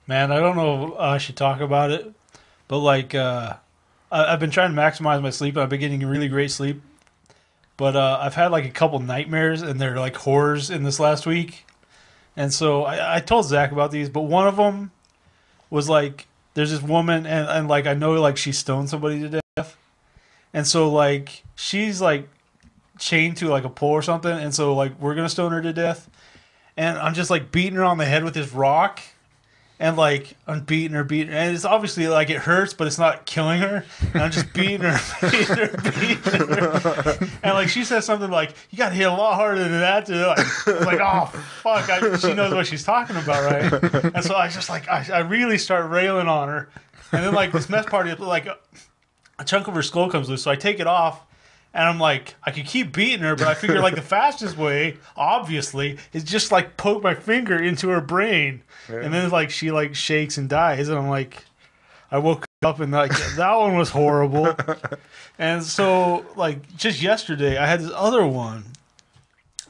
Man, I don't know if I should talk about it, but like, I've been trying to maximize my sleep. I've been getting really great sleep, but I've had like a couple nightmares, and they're like horrors in this last week. And so I told Zach about these, but one of them was like, there's this woman, and like I know like she stoned somebody to death, and so like she's like chained to like a pole or something, and so like we're gonna stone her to death, and I'm just like beating her on the head with this rock. And like I'm beating her, and it's obviously like it hurts, but it's not killing her. And I'm just beating her, beating her. And like she says something like, "You got to hit a lot harder than that." To like, I'm like, oh fuck, she knows what she's talking about, right? And so I just like I really start railing on her, and then like this mess party, like a chunk of her skull comes loose, so I take it off. And I'm like, I could keep beating her, but I figure like the fastest way, obviously, is just like poke my finger into her brain. Yeah. And then like she like shakes and dies. And I'm like, I woke up and like that one was horrible. And so like just yesterday I had this other one.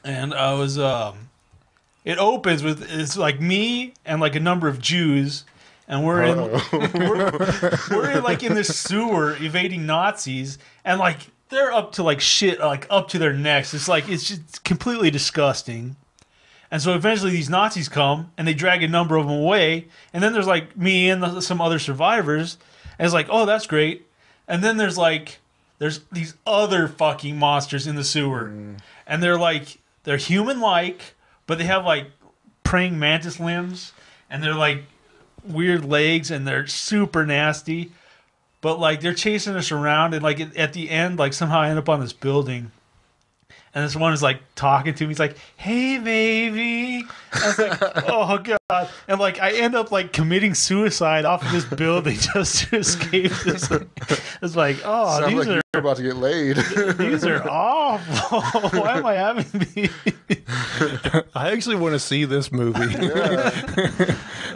And I was it opens with it's like me and like a number of Jews. And we're in like in this sewer evading Nazis, and like they're up to like shit, like up to their necks. It's like it's just completely disgusting. And so eventually these Nazis come and they drag a number of them away. And then there's like me and some other survivors. And it's like, oh, that's great. And then there's these other fucking monsters in the sewer, and they're human-like, but they have like praying mantis limbs, and they're like weird legs, and they're super nasty. But like they're chasing us around, and like at the end, like somehow I end up on this building, and this one is like talking to me. He's like, "Hey, baby." I was like, "Oh god!" And like I end up like committing suicide off of this building just to escape this. It's like, oh, sounds these like are you're about to get laid. these are awful. Why am I having these? I actually want to see this movie. Yeah.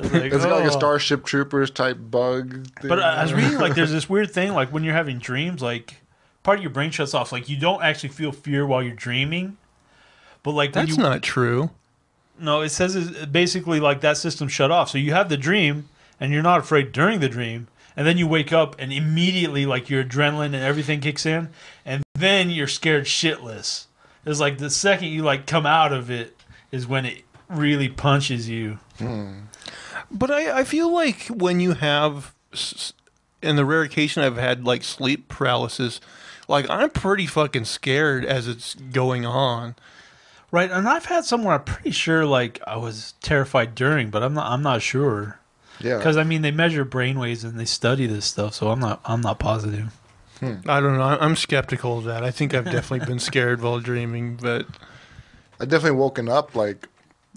Like, It's got like a Starship Troopers type bug thing. But I was reading like there's this weird thing like when you're having dreams, like part of your brain shuts off. Like you don't actually feel fear while you're dreaming, but like That's not true. No, it says it's basically like that system shut off. So you have the dream and you're not afraid during the dream, and then you wake up and immediately like your adrenaline and everything kicks in, and then you're scared shitless. It's like the second you like come out of it is when it really punches you. But I feel like when you have, in the rare occasion I've had like sleep paralysis, like I'm pretty fucking scared as it's going on. Right, and I've had someone I'm pretty sure like I was terrified during, but I'm not sure. Yeah. Because I mean they measure brainwaves and they study this stuff, so I'm not positive. I don't know. I'm skeptical of that. I think I've definitely been scared while dreaming, but I definitely woken up like,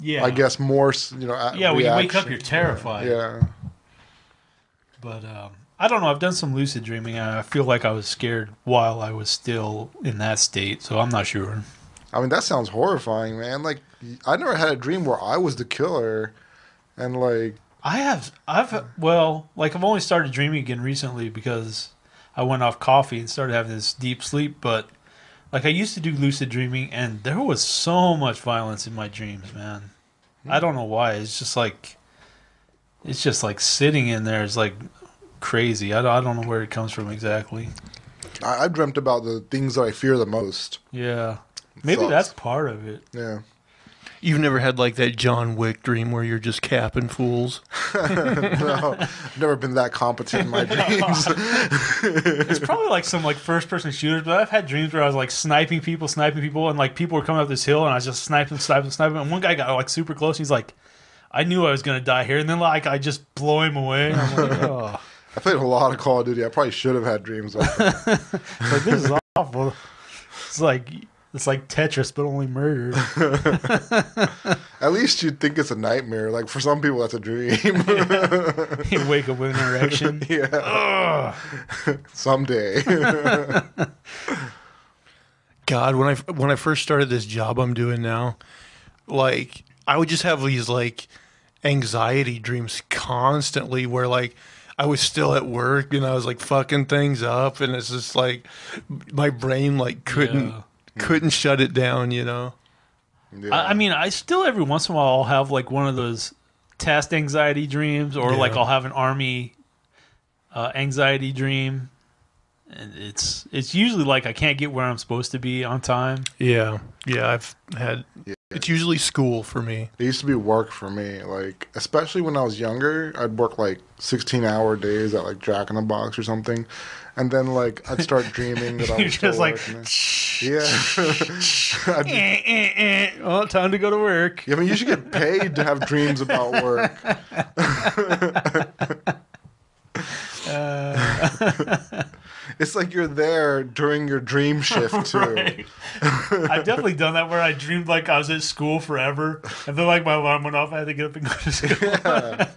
Yeah, I guess more, yeah, when you wake up, you're terrified. Yeah. But I don't know. I've done some lucid dreaming, and I feel like I was scared while I was still in that state, so I'm not sure. I mean, that sounds horrifying, man. Like, I never had a dream where I was the killer, and like, I've only started dreaming again recently because I went off coffee and started having this deep sleep. But like I used to do lucid dreaming, and there was so much violence in my dreams, man. I don't know why. It's just like sitting in there is like crazy. I don't know where it comes from exactly. I dreamt about the things that I fear the most. Yeah, maybe Sucks. that's part of it. Yeah. you've never had like that John Wick dream where you're just capping fools. No, I've never been that competent in my dreams. It's probably like some like first person shooters, but I've had dreams where I was like sniping people, and like people were coming up this hill, and I was just sniping, and one guy got like super close. And he's like, I knew I was gonna die here, and then like I just blow him away. And I'm like, oh. I played a lot of Call of Duty. I probably should have had dreams like that. Like, this is awful. It's like Tetris, but only murdered. At least you'd think it's a nightmare. Like for some people, that's a dream. You wake up with an erection. Yeah. Someday. God, when I first started this job I'm doing now, like I would just have these like anxiety dreams constantly where like I was still at work and I was like fucking things up, and it's just like my brain like couldn't shut it down, you know. Yeah. I mean, I still every once in a while I'll have like one of those test anxiety dreams, or like Yeah. I'll have an army anxiety dream, and it's usually like I can't get where I'm supposed to be on time. Yeah. I've had. It's usually school for me. It used to be work for me. Like, especially when I was younger, I'd work like 16-hour days at like Jack in the Box or something, and then like I'd start dreaming that I You're was still just like, working. Yeah. I'd be, oh, time to go to work. yeah, I mean, you should get paid to have dreams about work. It's like you're there during your dream shift too. Right. I've definitely done that where I dreamed like I was at school forever, and then like my alarm went off, I had to get up and go to school. Yeah.